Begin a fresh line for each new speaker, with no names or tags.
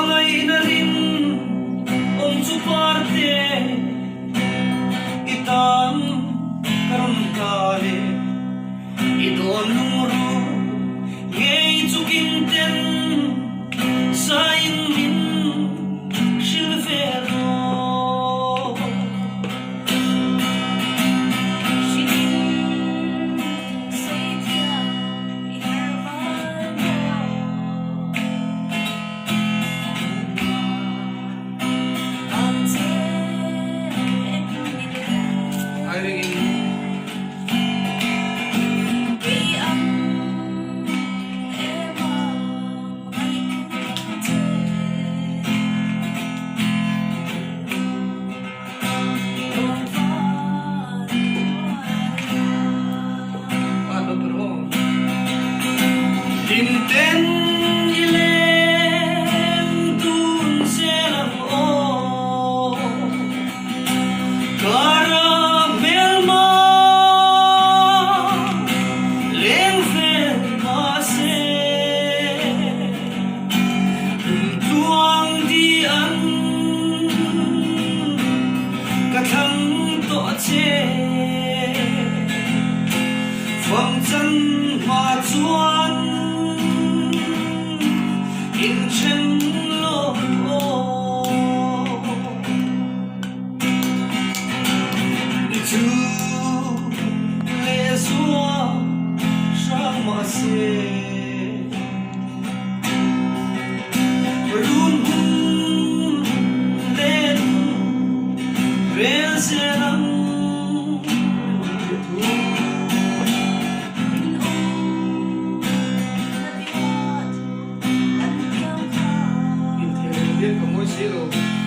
Bangay na rin ang suparte Itam karon kali Idon numero Ngay tsukinten Sa inmin Silvero Tinten ilem dun selang o Caramel ma leng fen ma se Tuang dian kathang to che Phang chân ma chuan in chen lo tu le zua sang ma se run len ren selang Como es cielo